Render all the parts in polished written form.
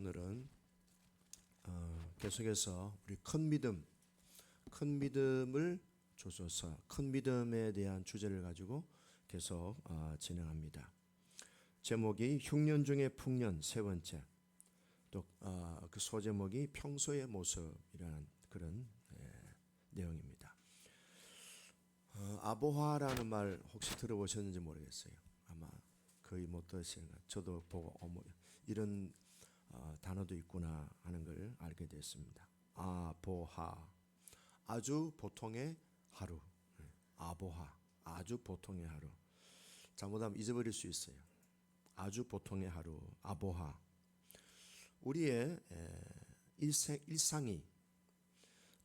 오늘은 계속해서 우리 큰 믿음을 주소서, 큰 믿음에 대한 주제를 가지고 계속 진행합니다. 제목이 흉년 중에 풍년 세 번째, 또 그 소제목이 평소의 모습이라는 그런 내용입니다. 아보하라는 말 혹시 들어보셨는지 모르겠어요. 아마 거의 못 들으시는가. 저도 보고 이런 단어도 있구나 하는 걸 알게 됐습니다. 아보하, 아주 보통의 하루. 아보하, 아주 보통의 하루. 잘못하면 잊어버릴 수 있어요. 아주 보통의 하루, 아보하. 우리의 일상이,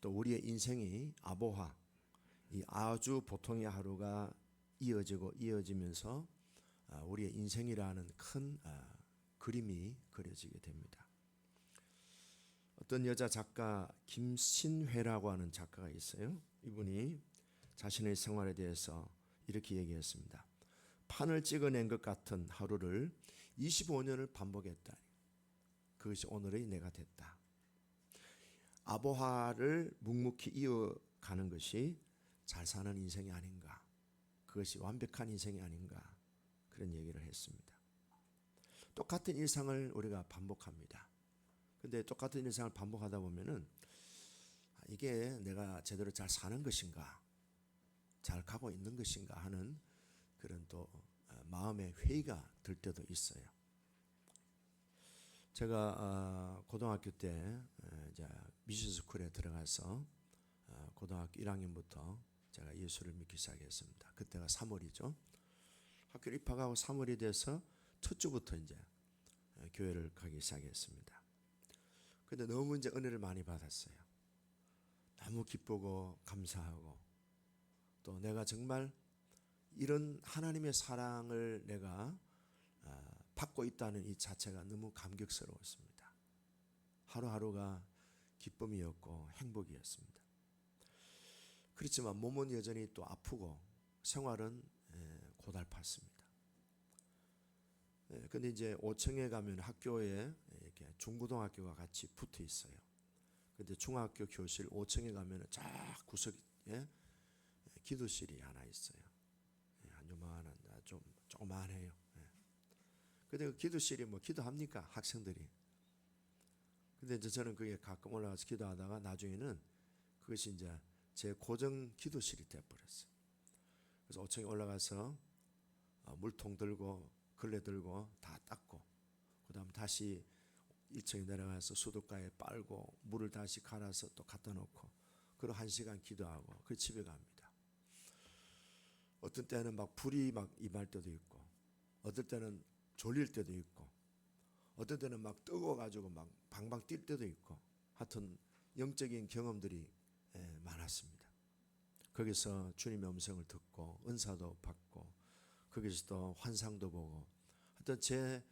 또 우리의 인생이 아보하, 이 아주 보통의 하루가 이어지면서 우리의 인생이라는 큰 그림이 그려지게 됩니다. 어떤 여자 작가 김신회라고 하는 작가가 있어요. 이분이 자신의 생활에 대해서 이렇게 얘기했습니다. 판을 찍어낸 것 같은 하루를 25년을 반복했다. 그것이 오늘의 내가 됐다. 아보하를 묵묵히 이어가는 것이 잘 사는 인생이 아닌가. 그것이 완벽한 인생이 아닌가. 그런 얘기를 했습니다. 똑같은 일상을 우리가 반복합니다. 근데 똑같은 일상을 반복하다 보면은 이게 내가 제대로 잘 사는 것인가, 잘 가고 있는 것인가 하는 그런 또 마음의 회의가 들 때도 있어요. 제가 고등학교 때 이제 미션스쿨에 들어가서 고등학교 1학년부터 제가 예수를 믿기 시작했습니다. 그때가 3월이죠. 학교를 입학하고 3월이 돼서 첫 주부터 이제 교회를 가기 시작했습니다. 근데 너무 이제 은혜를 많이 받았어요. 너무 기쁘고 감사하고, 또 내가 정말 이런 하나님의 사랑을 내가 받고 있다는 이 자체가 너무 감격스러웠습니다. 하루하루가 기쁨이었고 행복이었습니다. 그렇지만 몸은 여전히 또 아프고 생활은 고달팠습니다. 근데 이제 5층에 가면 학교에 이렇게 중고등학교가 같이 붙어 있어요. 근데 중학교 교실 5층에 가면 쫙 구석에 기도실이 하나 있어요. 한 요만한, 좀 조그만해요. 근데 그 기도실이 뭐 기도합니까? 학생들이. 근데 이제 저는 그게 가끔 올라가서 기도하다가 나중에는 그것이 이제 제 고정 기도실이 돼버렸어요. 그래서 5층에 올라가서 물통 들고 걸레 들고 다 닦고, 그 다음 다시 1층에 내려가서 수도가에 빨고 물을 다시 갈아서 또 갖다 놓고, 그리고 1시간 기도하고 그 집에 갑니다. 어떤 때는 막 불이 막 임할 때도 있고, 어떨 때는 졸릴 때도 있고, 어떤 때는 막 뜨거워가지고 막 방방 뛸 때도 있고, 하여튼 영적인 경험들이 많았습니다. 거기서 주님의 음성을 듣고 은사도 받고, 거기서 또 환상도 보고, 하여튼 제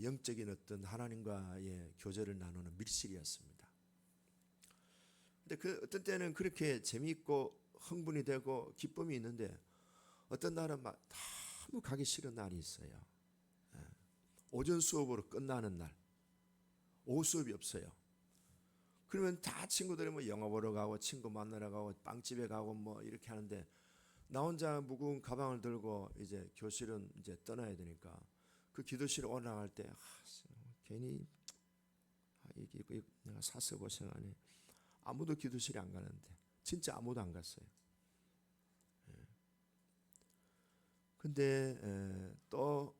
영적인 어떤 하나님과의 교제를 나누는 밀실이었습니다. 근데 그 어떤 때는 그렇게 재미있고 흥분이 되고 기쁨이 있는데, 어떤 날은 막 너무 가기 싫은 날이 있어요. 오전 수업으로 끝나는 날, 오후 수업이 없어요. 그러면 다 친구들이 뭐 영화 보러 가고 친구 만나러 가고 빵집에 가고 뭐 이렇게 하는데, 나 혼자 무거운 가방을 들고 이제 교실은 이제 떠나야 되니까 그 기도실에 올라갈 때 괜히 이게 내가 사서 고생하네. 아무도 기도실에 안 가는데 진짜 아무도 안 갔어요. 근데 또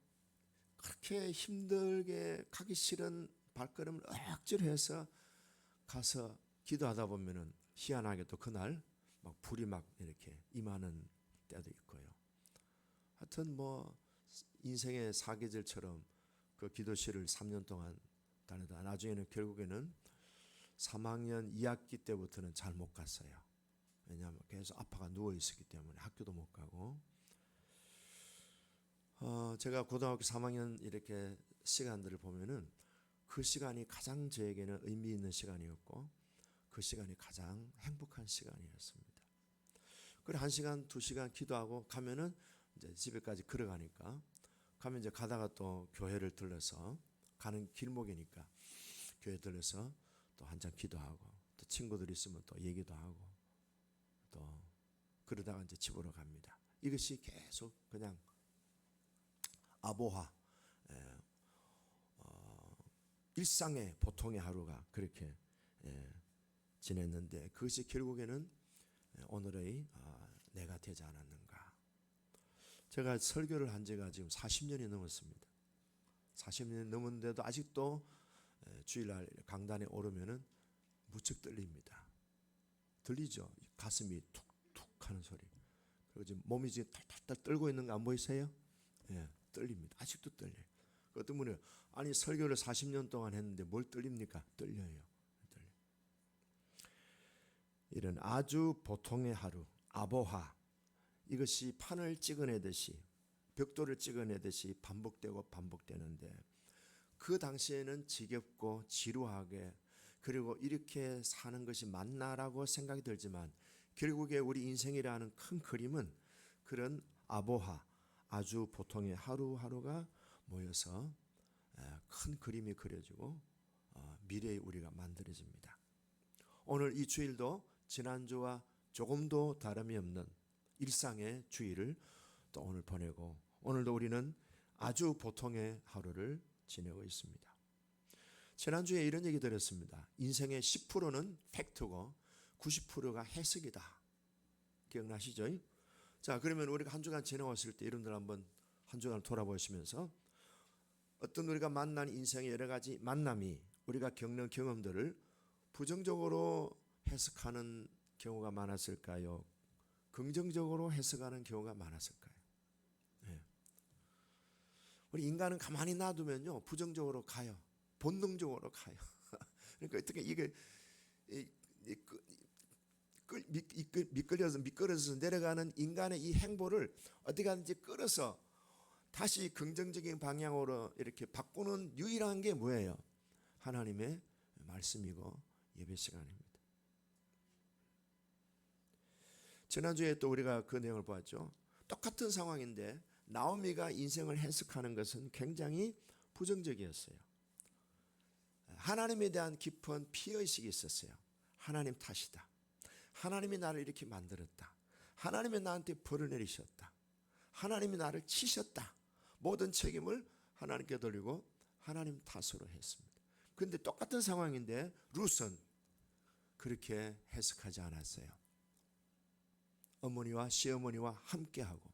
그렇게 힘들게 가기 싫은 발걸음을 억지로 해서 가서 기도하다 보면은 희한하게 또 그날 막 불이 막 이렇게 임하는 때도 있고요. 하여튼 뭐 인생의 사계절처럼 그 기도실을 3년 동안 다니다 나중에는 결국에는 3학년 2학기 때부터는 잘 못 갔어요. 왜냐하면 계속 아빠가 누워 있었기 때문에 학교도 못 가고. 제가 고등학교 3학년 이렇게 시간들을 보면은 그 시간이 가장 저에게는 의미 있는 시간이었고, 그 시간이 가장 행복한 시간이었습니다. 그래 1시간, 2시간 기도하고 가면은 이제 집에까지 걸어가니까, 가면 이제 가다가 또 교회를 들러서 가는 길목이니까 교회 들려서 또 한참 기도하고 또 친구들 있으면 또 얘기도 하고 또 그러다가 이제 집으로 갑니다. 이것이 계속 그냥 아보하 일상의 보통의 하루가 그렇게 지냈는데 그것이 결국에는 오늘의 내가 되지 않았는가. 제가 설교를 한 지가 지금 40년이 넘었습니다. 40년이 넘었는데도 아직도 주일날 강단에 오르면은 무척 떨립니다. 들리죠? 가슴이 툭툭 하는 소리. 그리고 지금 몸이 지금 탈탈탈 떨고 있는 거 안 보이세요? 예, 떨립니다. 아직도 떨려요. 그것 때문에 아니 설교를 40년 동안 했는데 뭘 떨립니까? 떨려요. 이런 아주 보통의 하루, 아보하, 이것이 판을 찍어내듯이 벽돌을 찍어내듯이 반복되고 반복되는데 그 당시에는 지겹고 지루하게 그리고 이렇게 사는 것이 맞나라고 생각이 들지만 결국에 우리 인생이라는 큰 그림은 그런 아보하, 아주 보통의 하루하루가 모여서 큰 그림이 그려지고 미래의 우리가 만들어집니다. 오늘 이 주일도 지난주와 조금도 다름이 없는 일상의 주일을 또 오늘 보내고 오늘도 우리는 아주 보통의 하루를 지내고 있습니다. 지난주에 이런 얘기 들었습니다. 인생의 10%는 팩트고 90%가 해석이다. 기억나시죠? 자, 그러면 우리가 한 주간 지내왔을 때 여러분들 한번 한 주간을 돌아보시면서 어떤 우리가 만난 인생의 여러 가지 만남이 우리가 겪는 경험들을 부정적으로 해석하는 경우가 많았을까요? 긍정적으로 해석하는 경우가 많았을까요? 네. 우리 인간은 가만히 놔두면요 부정적으로 가요. 본능적으로 가요. 그러니까 어떻게 이게 미끄러져서 내려가는 인간의 이 행보를 어떻게 하는지 끌어서 다시 긍정적인 방향으로 이렇게 바꾸는 유일한 게 뭐예요? 하나님의 말씀이고 예배 시간입니다. 지난주에 또 우리가 그 내용을 보았죠. 똑같은 상황인데 나오미가 인생을 해석하는 것은 굉장히 부정적이었어요. 하나님에 대한 깊은 피의식이 있었어요. 하나님 탓이다. 하나님이 나를 이렇게 만들었다. 하나님이 나한테 벌을 내리셨다. 하나님이 나를 치셨다. 모든 책임을 하나님께 돌리고 하나님 탓으로 했습니다. 그런데 똑같은 상황인데 룻은 그렇게 해석하지 않았어요. 어머니와 시어머니와 함께하고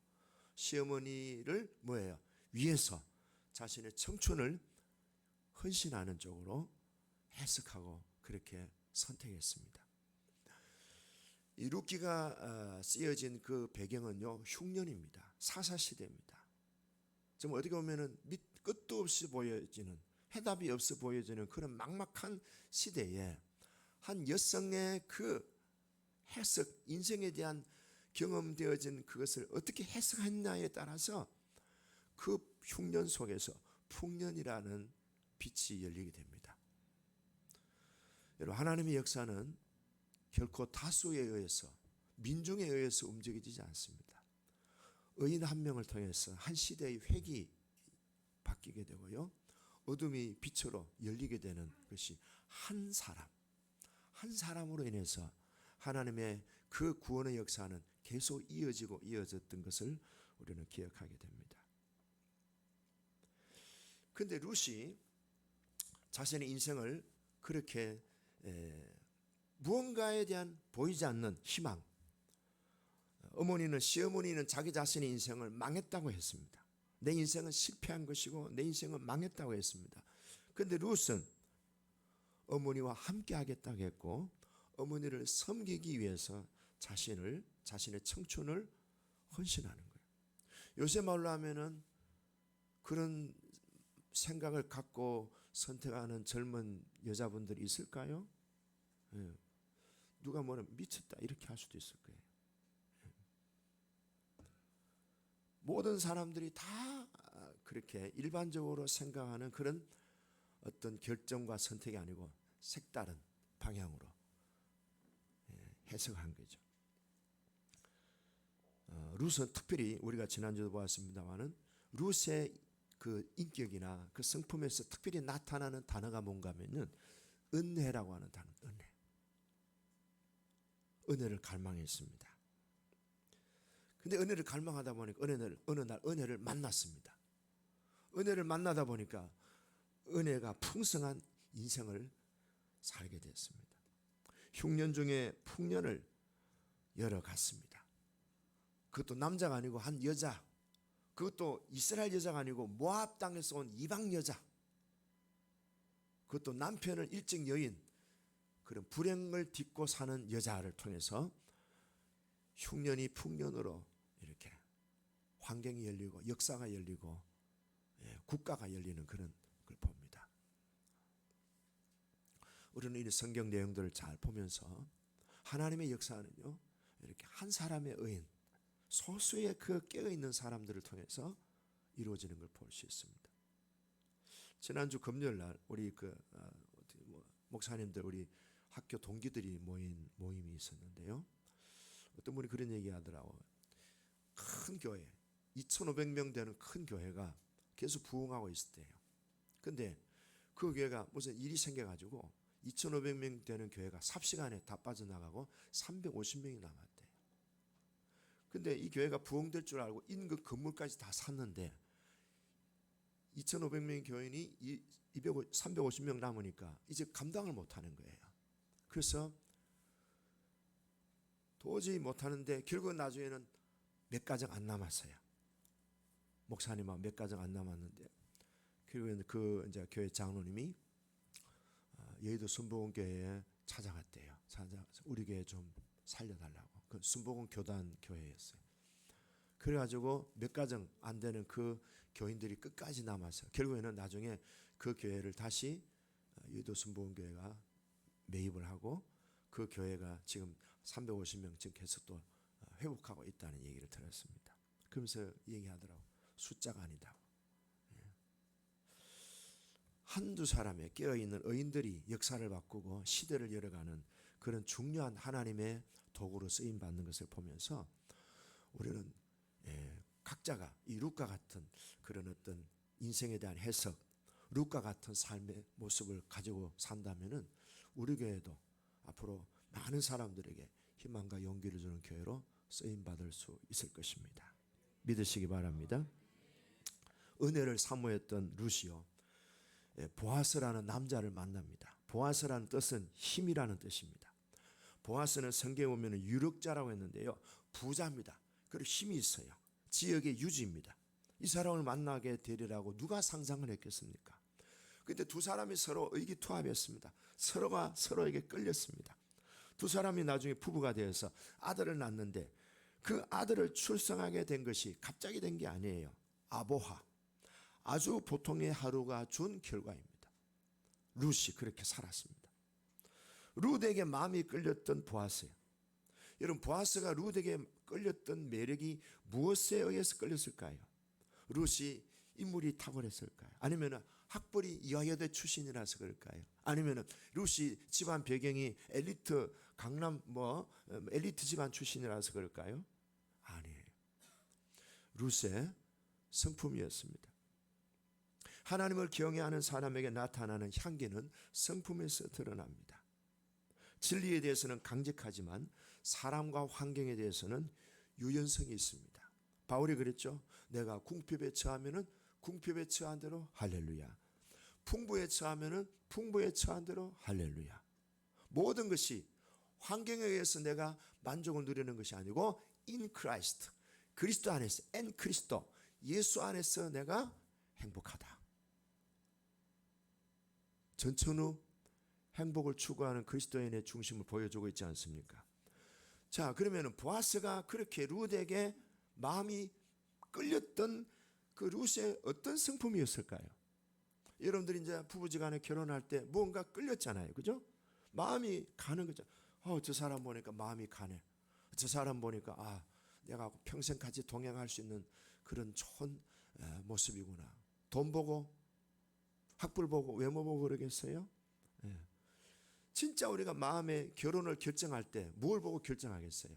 시어머니를 뭐예요? 위해서 자신의 청춘을 헌신하는 쪽으로 해석하고 그렇게 선택했습니다. 이 룻기가 쓰여진 그 배경은요 흉년입니다. 사사시대입니다. 좀 어떻게 보면은 끝도 없이 보여지는 해답이 없어 보여지는 그런 막막한 시대에 한 여성의 그 해석, 인생에 대한 경험되어진 그것을 어떻게 해석했냐에 따라서 그 흉년 속에서 풍년이라는 빛이 열리게 됩니다. 여러분, 하나님의 역사는 결코 다수에 의해서 민중에 의해서 움직이지 않습니다. 의인 한 명을 통해서 한 시대의 획이 바뀌게 되고요. 어둠이 빛으로 열리게 되는 것이 한 사람으로 인해서 하나님의 그 구원의 역사는 계속 이어졌던 것을 우리는 기억하게 됩니다. 그런데 룻이 자신의 인생을 그렇게 무언가에 대한 보이지 않는 희망, 시어머니는 자기 자신의 인생을 망했다고 했습니다. 내 인생은 실패한 것이고 내 인생은 망했다고 했습니다. 그런데 룻은 어머니와 함께 하겠다고 했고 어머니를 섬기기 위해서 자신의 청춘을 헌신하는 거예요. 요새 말로 하면은 그런 생각을 갖고 선택하는 젊은 여자분들이 있을까요? 누가 뭐라 미쳤다 이렇게 할 수도 있을 거예요. 모든 사람들이 다 그렇게 일반적으로 생각하는 그런 어떤 결정과 선택이 아니고 색다른 방향으로 해석한 거죠. 룻은 특별히 우리가 지난주도 보았습니다만은 룻의 그 인격이나 그 성품에서 특별히 나타나는 단어가 뭔가 하면은 은혜라고 하는 단어, 은혜. 은혜를 갈망했습니다. 근데 은혜를 갈망하다 보니까 어느 날 은혜를 만났습니다. 은혜를 만나다 보니까 은혜가 풍성한 인생을 살게 됐습니다. 흉년 중에 풍년을 열어갔습니다. 그것도 남자가 아니고 한 여자, 그것도 이스라엘 여자가 아니고 모압 땅에서 온 이방 여자, 그것도 남편을 일찍 여인, 그런 불행을 딛고 사는 여자를 통해서 흉년이 풍년으로 이렇게 환경이 열리고 역사가 열리고 국가가 열리는 그런 걸 봅니다. 우리는 이 성경 내용들을 잘 보면서 하나님의 역사는요, 이렇게 한 사람의 의인, 소수의 그 깨어있는 사람들을 통해서 이루어지는 걸 볼 수 있습니다. 지난주 금요일 날 우리 목사님들, 우리 학교 동기들이 모인 모임이 있었는데요. 어떤 분이 그런 얘기 하더라고요. 큰 교회, 2,500명 되는 큰 교회가 계속 부흥하고 있을 때예요. 근데 그 교회가 무슨 일이 생겨가지고 2,500명 되는 교회가 삽시간에 다 빠져나가고 350명이 남았대요. 근데 이 교회가 부흥될 줄 알고 인근 건물까지 다 샀는데 2,500명의 교인이 350명 남으니까 이제 감당을 못하는 거예요. 그래서 도저히 못하는데 결국은 나중에는 몇 가정 안 남았어요. 목사님하고 몇 가정 안 남았는데 결국에는 그 이제 교회 장로님이 여의도 순복음교회에 찾아갔대요. 찾아가서 우리 교회 좀 살려달라고. 그 순복음 교단 교회였어요. 그래가지고 몇 가정 안 되는 그 교인들이 끝까지 남았어요. 결국에는 나중에 그 교회를 다시 여의도 순복음교회가 매입을 하고 그 교회가 지금 350명 지금 계속 또 회복하고 있다는 얘기를 들었습니다. 그러면서 얘기하더라고. 숫자가 아니다. 한두 사람의 깨어있는 의인들이 역사를 바꾸고 시대를 열어가는 그런 중요한 하나님의 도구로 쓰임받는 것을 보면서 우리는 각자가 이 룻과 같은 그런 어떤 인생에 대한 해석, 룻과 같은 삶의 모습을 가지고 산다면은 우리 교회도 앞으로 많은 사람들에게 희망과 용기를 주는 교회로 쓰임받을 수 있을 것입니다. 믿으시기 바랍니다. 은혜를 사모했던 룻이요, 보아스라는 남자를 만납니다. 보아스라는 뜻은 힘이라는 뜻입니다. 보아스는 성경에 보면 유력자라고 했는데요, 부자입니다. 그리고 힘이 있어요. 지역의 유지입니다. 이 사람을 만나게 되리라고 누가 상상을 했겠습니까? 그런데 두 사람이 서로 의기투합했습니다. 서로가 서로에게 끌렸습니다. 두 사람이 나중에 부부가 되어서 아들을 낳는데 그 아들을 출생하게 된 것이 갑자기 된 게 아니에요. 아보하, 아주 보통의 하루가 준 결과입니다. 룻이 그렇게 살았습니다. 룻에게 마음이 끌렸던 보아스예요. 여러분, 보아스가 룻에게 끌렸던 매력이 무엇에 의해서 끌렸을까요? 룻이 인물이 탁월했을까요? 아니면 학벌이 여여대 출신이라서 그럴까요? 아니면 룻이 집안 배경이 엘리트 강남 엘리트 집안 출신이라서 그럴까요? 아니에요. 룻의 성품이었습니다. 하나님을 경외하는 사람에게 나타나는 향기는 성품에서 드러납니다. 진리에 대해서는 강직하지만 사람과 환경에 대해서는 유연성이 있습니다. 바울이 그랬죠. 내가 궁핍에 처하면은 궁핍에 처한 대로 할렐루야. 풍부에 처하면은 풍부에 처한 대로 할렐루야. 모든 것이 환경에 의해서 내가 만족을 누리는 것이 아니고 in Christ, 그리스도 안에서, en 그리스도, 예수 안에서 내가 행복하다. 전천후 행복을 추구하는 그리스도인의 중심을 보여주고 있지 않습니까? 자, 그러면 보아스가 그렇게 룻에게 마음이 끌렸던 그 룻의 어떤 성품이었을까요? 여러분들이 이제 부부지간에 결혼할 때 무언가 끌렸잖아요, 그죠? 마음이 가는 거죠. 저 사람 보니까 마음이 가네. 저 사람 보니까 내가 평생 같이 동행할 수 있는 그런 좋은 모습이구나. 돈 보고, 학벌 보고, 외모 보고 그러겠어요? 진짜 우리가 마음의 결혼을 결정할 때 뭘 보고 결정하겠어요?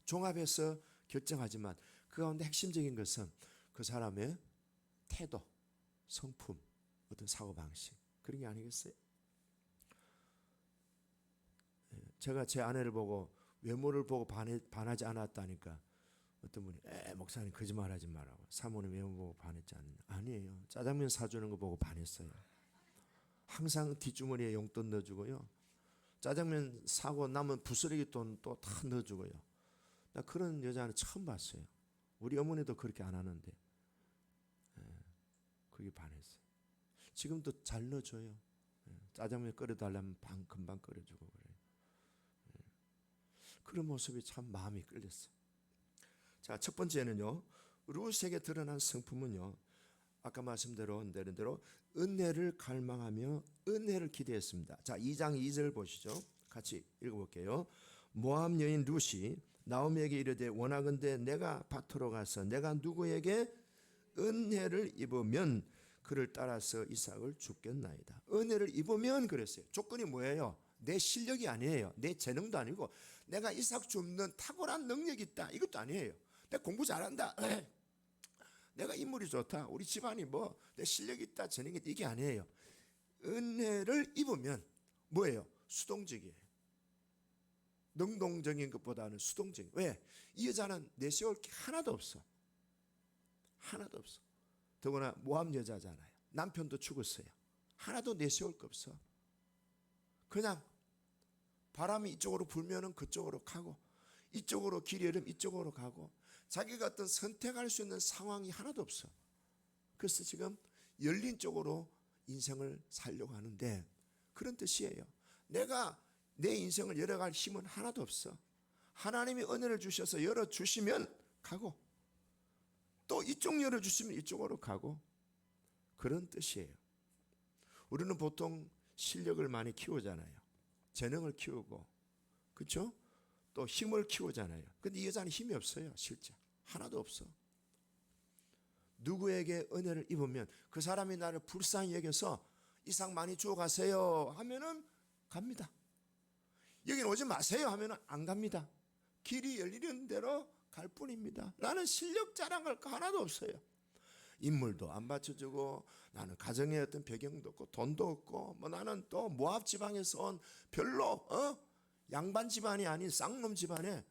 종합해서 결정하지만 그 가운데 핵심적인 것은 그 사람의 태도, 성품, 어떤 사고방식, 그런 게 아니겠어요? 제가 제 아내를 보고 외모를 보고 반하지 않았다니까 어떤 분이 목사님 거짓말하지 말라고. 사모님 외모 보고 반했지 않느냐. 아니에요. 짜장면 사주는 거 보고 반했어요. 항상 뒷주머니에 용돈 넣어주고요. 짜장면 사고 남은 부스러기 돈 또 다 넣어주고요. 나 그런 여자는 처음 봤어요. 우리 어머니도 그렇게 안 하는데 그게 반했어요. 지금도 잘 넣어줘요. 짜장면 끓여달라면 금방 끓여주고 그래요. 그런 모습이 참 마음이 끌렸어요. 자, 첫 번째는요, 룻에게 드러난 성품은요, 아까 말씀드린 대로 은혜를 갈망하며 은혜를 기대했습니다. 자, 2장 2절 보시죠. 같이 읽어볼게요. 모압 여인 룻이 나오미에게 이르되 원하건대 내가 밭으로 가서 내가 누구에게 은혜를 입으면 그를 따라서 이삭을 줍겠나이다. 은혜를 입으면 그랬어요. 조건이 뭐예요? 내 실력이 아니에요. 내 재능도 아니고 내가 이삭 줍는 탁월한 능력이 있다. 이것도 아니에요. 내가 공부 잘한다. 내가 인물이 좋다. 우리 집안이 내 실력이 있다. 재능이 있다. 이게 아니에요. 은혜를 입으면 뭐예요? 수동적이에요. 능동적인 것보다는 수동적인. 왜? 이 여자는 내세울 게 하나도 없어. 하나도 없어. 더구나 모함 여자잖아요. 남편도 죽었어요. 하나도 내세울 거 없어. 그냥 바람이 이쪽으로 불면은 그쪽으로 가고, 이쪽으로 길이 흐르면 이쪽으로 가고, 자기가 어떤 선택할 수 있는 상황이 하나도 없어. 그래서 지금 열린 쪽으로 인생을 살려고 하는데 그런 뜻이에요. 내가 내 인생을 열어갈 힘은 하나도 없어. 하나님이 은혜를 주셔서 열어주시면 가고, 또 이쪽 열어주시면 이쪽으로 가고, 그런 뜻이에요. 우리는 보통 실력을 많이 키우잖아요. 재능을 키우고, 그렇죠? 또 힘을 키우잖아요. 근데 이 여자는 힘이 없어요. 실제 하나도 없어. 누구에게 은혜를 입으면 그 사람이 나를 불쌍히 여겨서 이삭 많이 주워 가세요 하면은 갑니다. 여긴 오지 마세요 하면은 안 갑니다. 길이 열리는 대로 갈 뿐입니다. 나는 실력 자랑할 거 하나도 없어요. 인물도 안 받쳐주고, 나는 가정의 어떤 배경도 없고 돈도 없고, 나는 또 모압 지방에서 온 별로 양반 집안이 아닌 쌍놈 집안에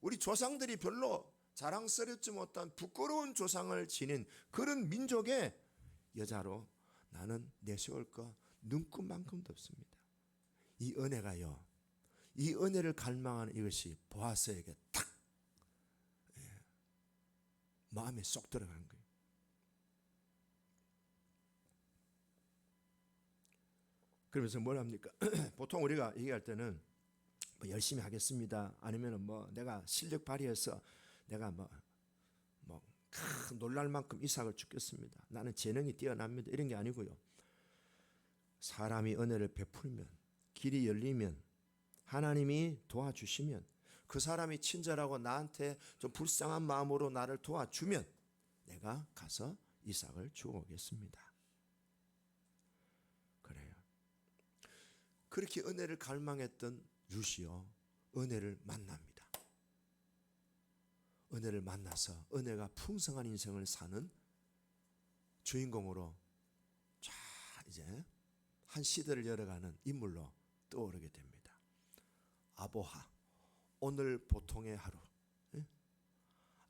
우리 조상들이 별로 자랑스럽지 못한 부끄러운 조상을 지닌 그런 민족의 여자로 나는 내세울 거 눈금만큼도 없습니다. 이 은혜가요, 이 은혜를 갈망하는 이것이 보아스에게 딱 마음에 쏙 들어간 거예요. 그러면서 뭘 합니까? 보통 우리가 얘기할 때는 열심히 하겠습니다. 아니면 내가 실력 발휘해서 내가 놀랄 만큼 이삭을 주겠습니다. 나는 재능이 뛰어납니다. 이런 게 아니고요. 사람이 은혜를 베풀면, 길이 열리면, 하나님이 도와주시면, 그 사람이 친절하고 나한테 좀 불쌍한 마음으로 나를 도와주면 내가 가서 이삭을 주오겠습니다. 그래요. 그렇게 은혜를 갈망했던 룻이요, 은혜를 만납니다. 은혜를 만나서 은혜가 풍성한 인생을 사는 주인공으로 쫙 이제 한 시대를 열어가는 인물로 떠오르게 됩니다. 아보하, 오늘 보통의 하루,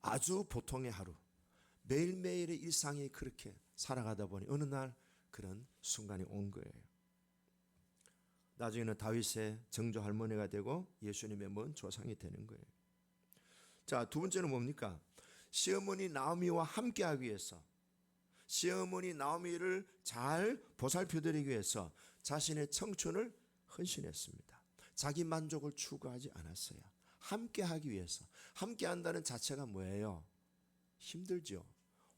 아주 보통의 하루, 매일매일의 일상이 그렇게 살아가다 보니 어느 날 그런 순간이 온 거예요. 나중에는 다윗의 정조 할머니가 되고 예수님의 먼 조상이 되는 거예요. 자, 두 번째는 뭡니까? 시어머니 나오미와 함께하기 위해서, 시어머니 나오미를 잘 보살펴드리기 위해서 자신의 청춘을 헌신했습니다. 자기 만족을 추구하지 않았어요. 함께하기 위해서. 함께한다는 자체가 뭐예요? 힘들죠.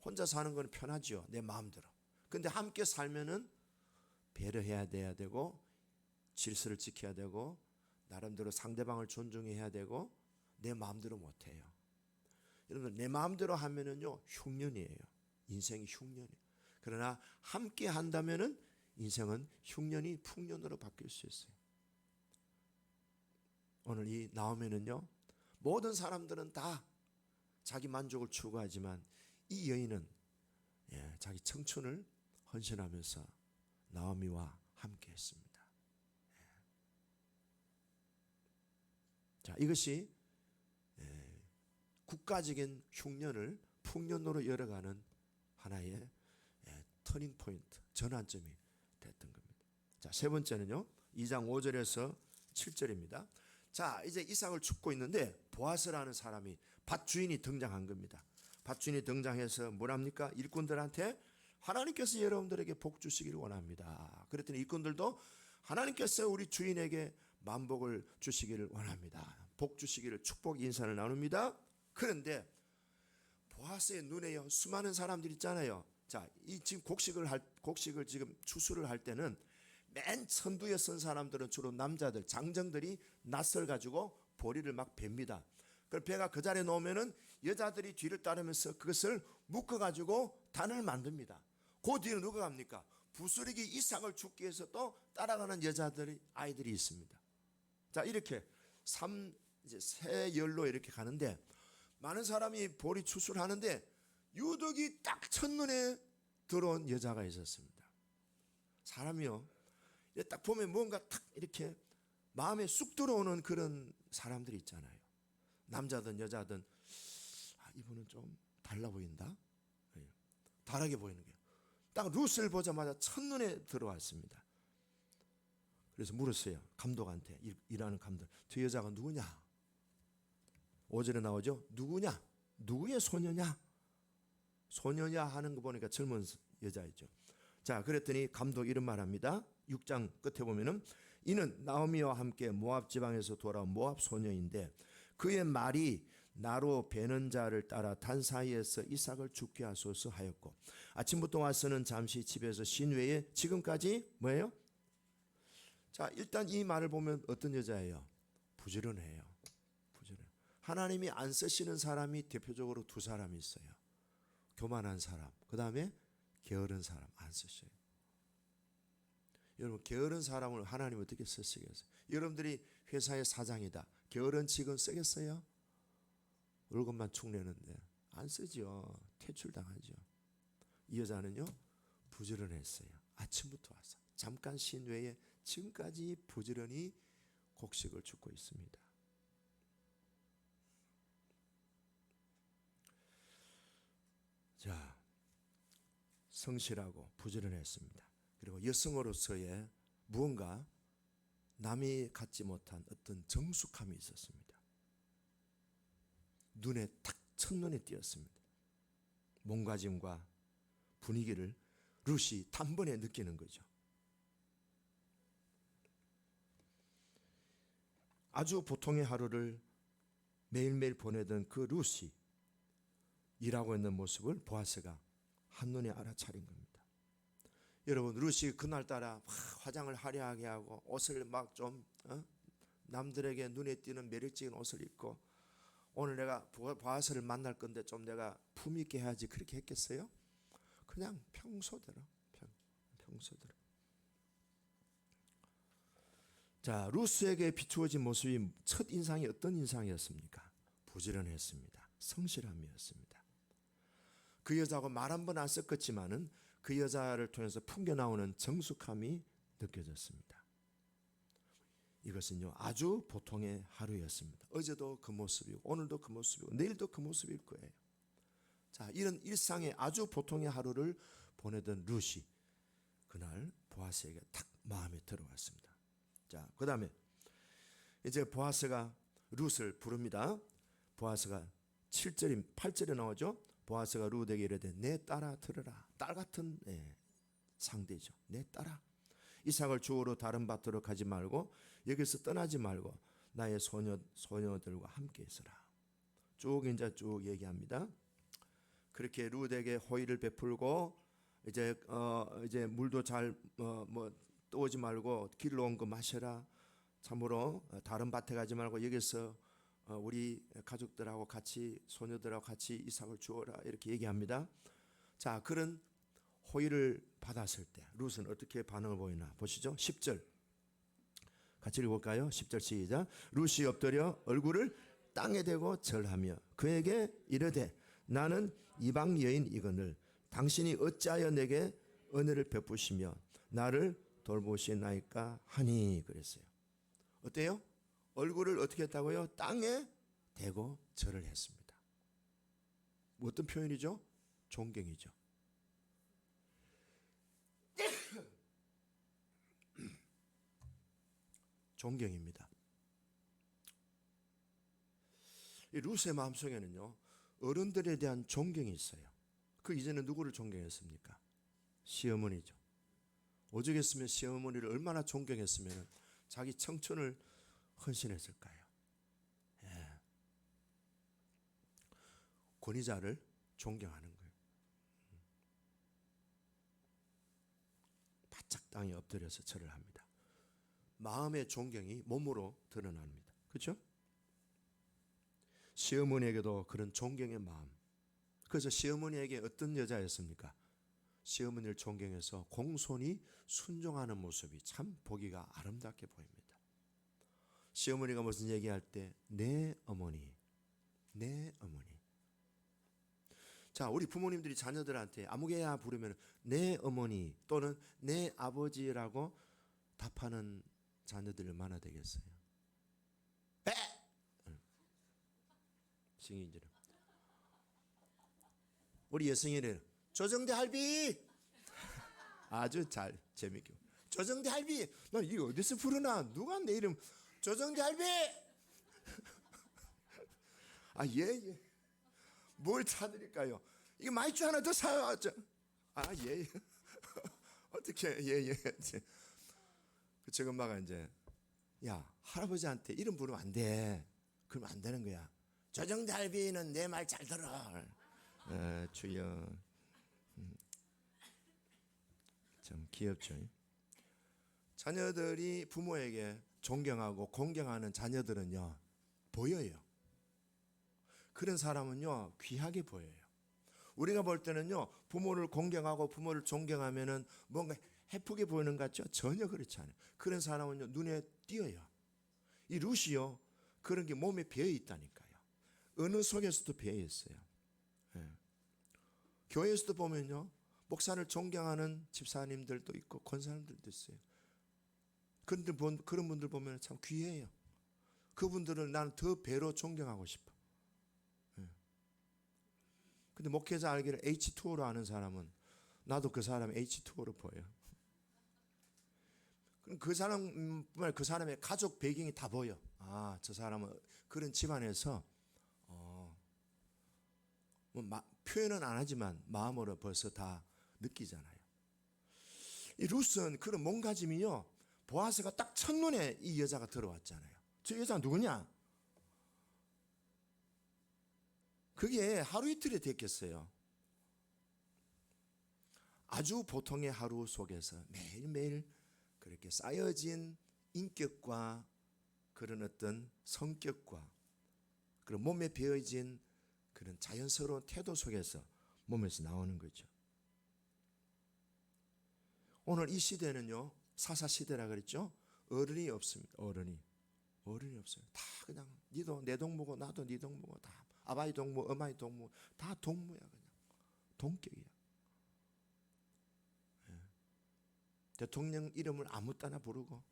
혼자 사는 건 편하죠. 내 마음대로. 근데 함께 살면은 배려해야 돼야 되고, 질서를 지켜야 되고, 나름대로 상대방을 존중해야 되고, 내 마음대로 못해요. 여러분, 내 마음대로 하면은요 흉년이에요. 인생이 흉년이에요. 그러나 함께 한다면은 인생은 흉년이 풍년으로 바뀔 수 있어요. 오늘 이 나오미는요, 모든 사람들은 다 자기 만족을 추구하지만 이 여인은 자기 청춘을 헌신하면서 나오미와 함께 했습니다. 자, 이것이 국가적인 흉년을 풍년으로 열어가는 하나의 터닝 포인트, 전환점이 됐던 겁니다. 자, 세 번째는요. 2장 5절에서 7절입니다. 자, 이제 이삭을 죽고 있는데 보아스라는 사람이 밭주인이 등장한 겁니다. 밭주인이 등장해서 뭐랍니까? 일꾼들한테 하나님께서 여러분들에게 복 주시기를 원합니다. 그랬더니 일꾼들도 하나님께서 우리 주인에게 만복을 주시기를 원합니다. 복 주시기를 축복 인사를 나눕니다. 그런데 보아스의 눈에요, 수많은 사람들 있잖아요. 자, 이 지금 곡식을 지금 추수를 할 때는 맨 선두에 선 사람들은 주로 남자들, 장정들이 낫을 가지고 보리를 막 뱁니다. 그 배가 그 자리에 놓으면은 여자들이 뒤를 따르면서 그것을 묶어 가지고 단을 만듭니다. 그 뒤에 누가 갑니까? 부스러기 이삭을 죽기 위해서 또 따라가는 여자들이, 아이들이 있습니다. 자, 이렇게 이제 세 열로 이렇게 가는데 많은 사람이 보리 추수를 하는데 유독이 딱 첫눈에 들어온 여자가 있었습니다. 사람이요, 딱 보면 뭔가 탁 이렇게 마음에 쑥 들어오는 그런 사람들이 있잖아요. 남자든 여자든, 이분은 좀 달라 보인다, 다르게 보이는 거예요. 딱 룻을 보자마자 첫눈에 들어왔습니다. 그래서 물었어요, 감독한테, 일하는 감독. 저 여자가 누구냐? 5절에 나오죠. 누구냐? 누구의 소녀냐? 소녀냐 하는 거 보니까 젊은 여자였죠. 자, 그랬더니 감독 이런 말합니다. 6장 끝에 보면은 이는 나오미와 함께 모압 지방에서 돌아온 모압 소녀인데 그의 말이 나로 베는 자를 따라 단 사이에서 이삭을 죽게 하소서 하였고 아침부터 와서는 잠시 집에서 쉰 외에 지금까지 뭐예요? 자, 일단 이 말을 보면 어떤 여자예요? 부지런해요. 부지런해. 하나님이 안 쓰시는 사람이 대표적으로 두 사람이 있어요. 교만한 사람, 그 다음에 게으른 사람 안 쓰셔요. 여러분, 게으른 사람을 하나님 어떻게 쓰시겠어요? 여러분들이 회사의 사장이다, 게으른 직원 쓰겠어요? 월급만 축내는데 안 쓰죠. 퇴출당하죠. 이 여자는요, 부지런했어요. 아침부터 와서 잠깐 쉰 외에 지금까지 부지런히 곡식을 줍고 있습니다. 자, 성실하고 부지런했습니다. 그리고 여성으로서의 무언가 남이 갖지 못한 어떤 정숙함이 있었습니다. 눈에 딱 첫눈에 띄었습니다. 몸가짐과 분위기를 룻이 단번에 느끼는 거죠. 아주 보통의 하루를 매일매일 보내던 그 룻이 일하고 있는 모습을 보아스가 한눈에 알아차린 겁니다. 여러분, 룻이 그날따라 화장을 화려하게 하고 옷을 막 좀 남들에게 눈에 띄는 매력적인 옷을 입고 오늘 내가 보아스를 만날 건데 좀 내가 품위 있게 해야지 그렇게 했겠어요? 그냥 평소대로. 자, 룻에게 비추어진 모습이 첫 인상이 어떤 인상이었습니까? 부지런했습니다. 성실함이었습니다. 그 여자하고 말 한 번 안 섞었지만은 그 여자를 통해서 풍겨나오는 정숙함이 느껴졌습니다. 이것은요, 아주 보통의 하루였습니다. 어제도 그 모습이고 오늘도 그 모습이고 내일도 그 모습일 거예요. 자, 이런 일상의 아주 보통의 하루를 보내던 룻이 그날 보아스에게 딱 마음에 들어왔습니다. 자, 그 다음에 이제 보아스가 룻을 부릅니다. 보아스가 8절에 나오죠. 보아스가 룻에게 이르되 내 딸아 들으라. 딸 같은 상대죠. 내 딸아, 이삭을 주우러 다른 밭으로 가지 말고 여기서 떠나지 말고 나의 소녀들과 함께 있으라. 쭉 얘기합니다. 그렇게 룻에게 호의를 베풀고 이제 물도 잘 떠오지 말고 길로 온 거 마셔라. 참으로 다른 밭에 가지 말고 여기서 우리 가족들하고 같이 소녀들하고 같이 이삭을 주어라 이렇게 얘기합니다. 자, 그런 호의를 받았을 때 룻은 어떻게 반응을 보이나 보시죠. 10절 같이 읽어볼까요? 10절 시작. 룻이 엎드려 얼굴을 땅에 대고 절하며 그에게 이르되 나는 이방 여인이거늘 당신이 어찌하여 내게 은혜를 베푸시며 나를 돌보시나이까 하니. 그랬어요. 어때요? 얼굴을 어떻게 했다고요? 땅에 대고 절을 했습니다. 뭐 어떤 표현이죠? 존경이죠. 존경입니다. 이 루스의 마음속에는요, 어른들에 대한 존경이 있어요. 그 이전에 누구를 존경했습니까? 시어머니죠. 오죽했으면 시어머니를 얼마나 존경했으면 자기 청춘을 헌신했을까요? 예. 권위자를 존경하는 거예요. 바짝 땅에 엎드려서 절을 합니다. 마음의 존경이 몸으로 드러납니다. 그렇죠? 시어머니에게도 그런 존경의 마음. 그래서 시어머니에게 어떤 여자였습니까? 시어머니를 존경해서 공손히 순종하는 모습이 참 보기가 아름답게 보입니다. 시어머니가 무슨 얘기할 때 내 어머니, 내 어머니. 자, 우리 부모님들이 자녀들한테 아무개야 부르면 내 어머니 또는 내 아버지라고 답하는 자녀들이 얼마나 되겠어요? 에! 싱이들은 우리 여성이는 조정대 할비 아주 잘 재밌게 조정대 할비 나 이거 어디서 부르나 누가 내 이름 조정대 할비 예. 뭘 사드릴까요? 이거 마이쮸 하나 더 사요. 예. 어떻게 예. 그 저엄마가 이제 야 할아버지한테 이름 부르면 안 돼. 그러면 안 되는 거야. 조정대 할비는 내 말 잘 들어. 주여. 참 귀엽죠. 자녀들이 부모에게 존경하고 공경하는 자녀들은요 보여요. 그런 사람은요 귀하게 보여요. 우리가 볼 때는요 부모를 공경하고 부모를 존경하면은 뭔가 해프게 보이는 것 같죠? 전혀 그렇지 않아요. 그런 사람은요 눈에 띄어요. 이 루시요 그런 게 몸에 배어 있다니까요. 어느 속에서도 배어 있어요. 예. 교회에서도 보면요 목사를 존경하는 집사님들도 있고 권사님들도 있어요. 그런 분들 보면 참 귀해요. 그분들을 나는 더 배로 존경하고 싶어. 근데 목회자 알기를 H2O로 아는 사람은 나도 그 사람 H2O로 보여. 그럼 그 사람의 가족 배경이 다 보여. 저 사람은 그런 집안에서 표현은 안 하지만 마음으로 벌써 다 느끼잖아요. 이 루스는 그런 몸가짐이요. 보아스가 딱 첫눈에 이 여자가 들어왔잖아요. 저 여자 누구냐? 그게 하루 이틀이 됐겠어요. 아주 보통의 하루 속에서 매일매일 그렇게 쌓여진 인격과 그런 어떤 성격과 그런 몸에 배어진 그런 자연스러운 태도 속에서 몸에서 나오는 거죠. 오늘 이 시대는요 사사시대라 그랬죠. 어른이 없습니다. 어른이 없어요. 다 그냥 니도 내 동무고 나도 네 동무고 다 아바이 동무 어마이 동무 다 동무야. 그냥 동격이야. 예. 대통령 이름을 아무 따나 부르고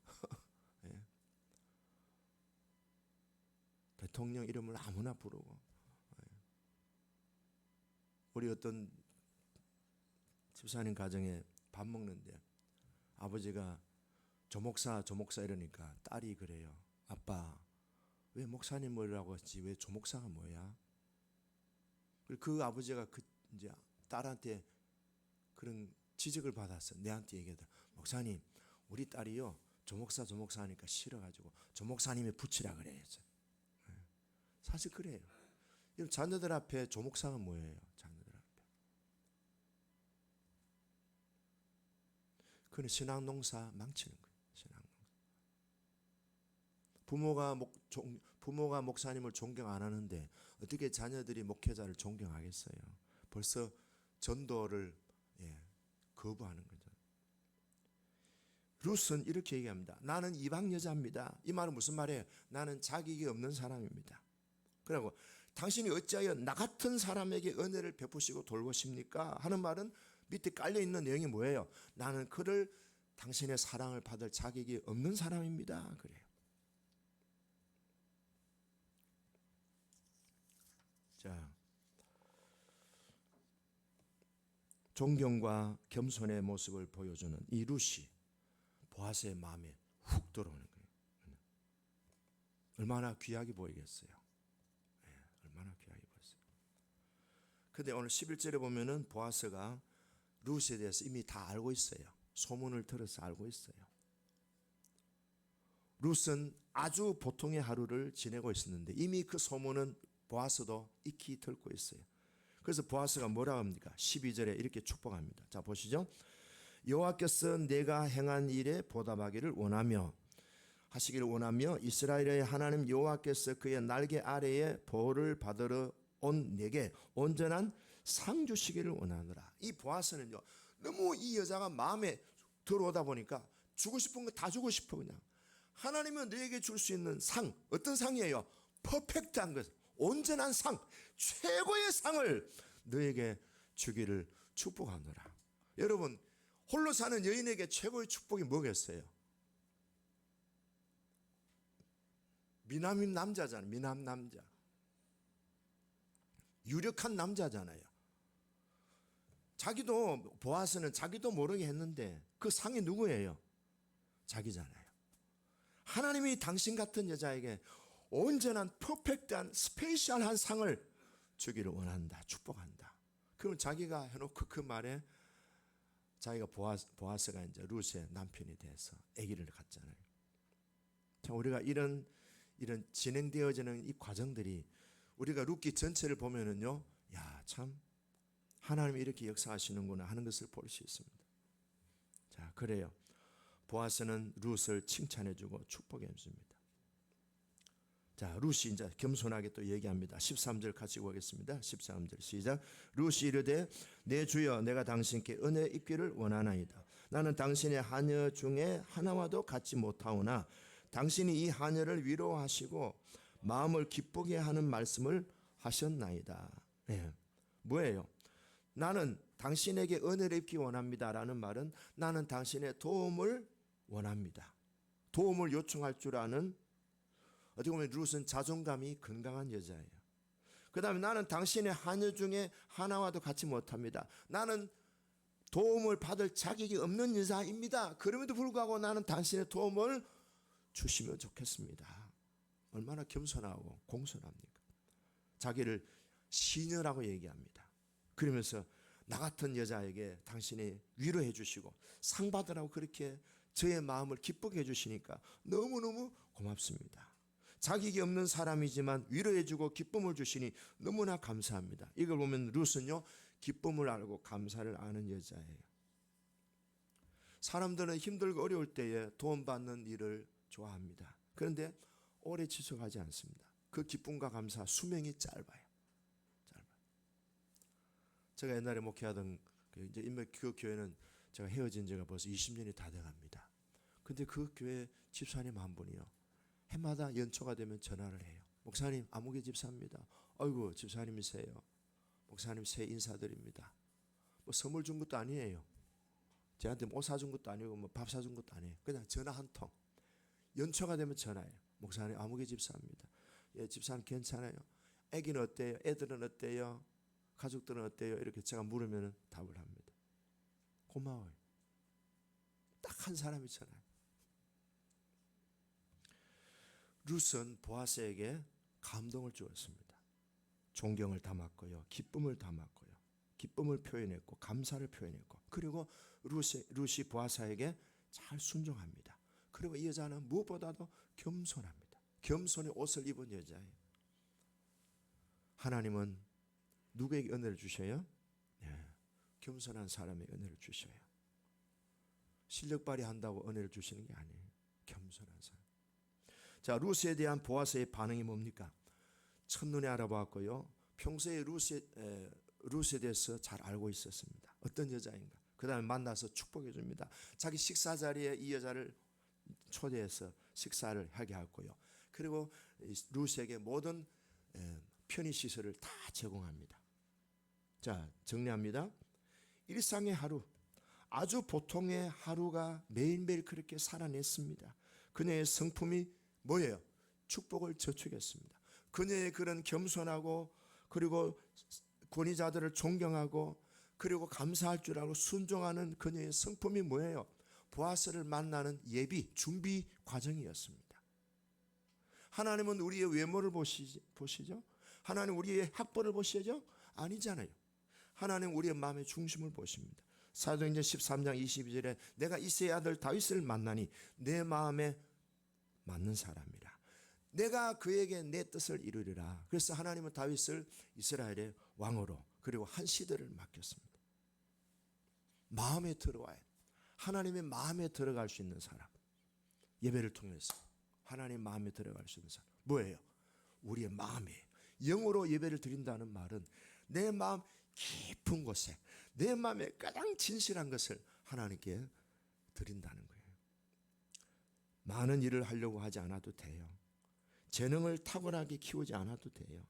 예. 대통령 이름을 아무나 부르고 예. 우리 어떤 집사님 가정에 밥 먹는데 아버지가 조목사 조목사 이러니까 딸이 그래요. 아빠 왜 목사님 뭐라고 했지 왜 조목사가 뭐야? 그 아버지가 그 이제 딸한테 그런 지적을 받았어. 내한테 얘기하더라. 목사님 우리 딸이요 조목사 하니까 싫어가지고 조목사님이 붙이라 그래요. 사실 그래요. 자녀들 앞에 조목사가 뭐예요? 자녀들 앞에 그는 신앙농사 망치는 거예요. 신앙농사. 부모가 목사님을 존경 안 하는데 어떻게 자녀들이 목회자를 존경하겠어요? 벌써 전도를 거부하는 거죠. 룻은 이렇게 얘기합니다. 나는 이방 여자입니다. 이 말은 무슨 말이에요? 나는 자격이 없는 사람입니다. 그리고 당신이 어찌하여 나 같은 사람에게 은혜를 베푸시고 돌보십니까? 하는 말은 밑에 깔려있는 내용이 뭐예요? 나는 그를 당신의 사랑을 받을 자격이 없는 사람입니다. 그래요. 자, 존경과 겸손의 모습을 보여주는 이 룻이 보아스의 마음에 훅 들어오는 거예요. 얼마나 귀하게 보이겠어요. 얼마나 귀하게 보였어요. 근데 오늘 11절에 보면은 보아스가 룻에 대해서 이미 다 알고 있어요. 소문을 들어서 알고 있어요. 룻은 아주 보통의 하루를 지내고 있었는데 이미 그 소문은 보아스도 익히 듣고 있어요. 그래서 보아스가 뭐라고 합니까? 12절에 이렇게 축복합니다. 자, 보시죠. 여호와께서 내가 행한 일에 보답하기를 원하며 하시기를 원하며 이스라엘의 하나님 여호와께서 그의 날개 아래에 보호를 받으러 온 내게 온전한 상 주시기를 원하노라. 이 보아스는요, 너무 이 여자가 마음에 들어오다 보니까 주고 싶은 거 다 주고 싶어. 그냥 하나님은 너에게 줄 수 있는 상, 어떤 상이에요? 퍼펙트한 것, 온전한 상, 최고의 상을 너에게 주기를 축복하노라. 여러분, 홀로 사는 여인에게 최고의 축복이 뭐겠어요? 미남인 남자잖아요. 미남 남자, 유력한 남자잖아요. 자기도, 보아스는 자기도 모르게 했는데 그 상이 누구예요? 자기잖아요. 하나님이 당신 같은 여자에게 온전한 퍼펙트한 스페셜한 상을 주기를 원한다, 축복한다. 그럼 자기가 해놓고 그 말에 자기가 보아스가 이제 룻의 남편이 돼서 아기를 갖잖아요. 자, 우리가 이런 진행되어지는 이 과정들이 우리가 룻기 전체를 보면은요, 야, 참 하나님이 이렇게 역사하시는구나 하는 것을 볼 수 있습니다. 자, 그래요. 보아스는 룻을 칭찬해주고 축복해줍니다. 자, 룻이 이제 겸손하게 또 얘기합니다. 13절 같이 보겠습니다. 13절 시작. 룻이 이르되 내 주여 내가 당신께 은혜 입기를 원하나이다. 나는 당신의 하녀 중에 하나와도 같지 못하오나 당신이 이 하녀를 위로하시고 마음을 기쁘게 하는 말씀을 하셨나이다. 네. 뭐예요? 나는 당신에게 은혜를 입기 원합니다라는 말은 나는 당신의 도움을 원합니다. 도움을 요청할 줄 아는, 어떻게 보면 룻은 자존감이 건강한 여자예요. 그 다음에 나는 당신의 하녀 중에 하나와도 같이 못합니다. 나는 도움을 받을 자격이 없는 여자입니다. 그럼에도 불구하고 나는 당신의 도움을 주시면 좋겠습니다. 얼마나 겸손하고 공손합니까? 자기를 시녀라고 얘기합니다. 그러면서 나 같은 여자에게 당신이 위로해 주시고 상 받으라고 그렇게 저의 마음을 기쁘게 해주시니까 너무너무 고맙습니다. 자격이 없는 사람이지만 위로해 주고 기쁨을 주시니 너무나 감사합니다. 이걸 보면 룻은요, 기쁨을 알고 감사를 아는 여자예요. 사람들은 힘들고 어려울 때에 도움받는 일을 좋아합니다. 그런데 오래 지속하지 않습니다. 그 기쁨과 감사 수명이 짧아요. 제가 옛날에 목회하던 이제 인맥 그 교회는 제가 헤어진 지가 벌써 20년이 다 돼갑니다. 근데 그 교회 집사님 한 분이요, 해마다 연초가 되면 전화를 해요. 목사님, 아무개 집사입니다. 아이고, 집사님이세요. 목사님 새해 인사드립니다. 뭐 선물 준 것도 아니에요. 저한테 뭐 사준 것도 아니고 뭐 밥 사준 것도 아니에요. 그냥 전화 한 통. 연초가 되면 전화해요. 목사님, 아무개 집사입니다. 예, 집사님 괜찮아요. 애기는 어때요? 애들은 어때요? 가족들은 어때요? 이렇게 제가 물으면 답을 합니다. 고마워요. 딱 한 사람이잖아요. 룻은 보아스에게 감동을 주었습니다. 존경을 담았고요, 기쁨을 담았고요, 기쁨을 표현했고 감사를 표현했고, 그리고 룻이 보아스에게 잘 순종합니다. 그리고 이 여자는 무엇보다도 겸손합니다. 겸손의 옷을 입은 여자예요. 하나님은 누구에게 은혜를 주셔요? 네, 겸손한 사람에게 은혜를 주셔요. 실력 발휘한다고 은혜를 주시는 게 아니에요. 겸손한 사람. 자, 룻에 대한 보아스의 반응이 뭡니까? 첫눈에 알아봤고요, 평소에 룻에 대해서 잘 알고 있었습니다. 어떤 여자인가. 그 다음에 만나서 축복해 줍니다. 자기 식사 자리에 이 여자를 초대해서 식사를 하게 하고요. 그리고 룻에게 모든 편의시설을 다 제공합니다. 자, 정리합니다. 일상의 하루, 아주 보통의 하루가 매일매일 그렇게 살아냈습니다. 그녀의 성품이 뭐예요? 축복을 저축했습니다. 그녀의 그런 겸손하고 그리고 권위자들을 존경하고 그리고 감사할 줄 알고 순종하는 그녀의 성품이 뭐예요? 보아스를 만나는 예비, 준비 과정이었습니다. 하나님은 우리의 외모를 보시죠? 하나님 우리의 학벌을 보시죠? 아니잖아요. 하나님 우리의 마음의 중심을 보십니다. 사도행전 13장 22절에 내가 이새의 아들 다윗을 만나니 내 마음에 맞는 사람이라. 내가 그에게 내 뜻을 이루리라. 그래서 하나님은 다윗을 이스라엘의 왕으로 그리고 한 시대를 맡겼습니다. 마음에 들어와야 하나님의 마음에 들어갈 수 있는 사람. 예배를 통해서 하나님 마음에 들어갈 수 있는 사람. 뭐예요? 우리의 마음이에요. 영으로 예배를 드린다는 말은 내 마음 깊은 곳에 내 마음에 가장 진실한 것을 하나님께 드린다는 거예요. 많은 일을 하려고 하지 않아도 돼요. 재능을 탁월하게 키우지 않아도 돼요.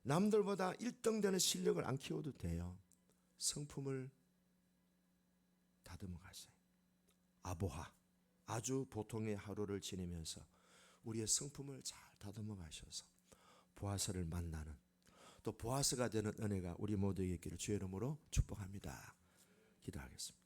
남들보다 1등 되는 실력을 안 키워도 돼요. 성품을 다듬어 가세요. 아보하, 아주 보통의 하루를 지내면서 우리의 성품을 잘 다듬어 가셔서 보아스를 만나는 또 보아스가 되는 은혜가 우리 모두에게 있기를 주의 이름으로 축복합니다. 기도하겠습니다.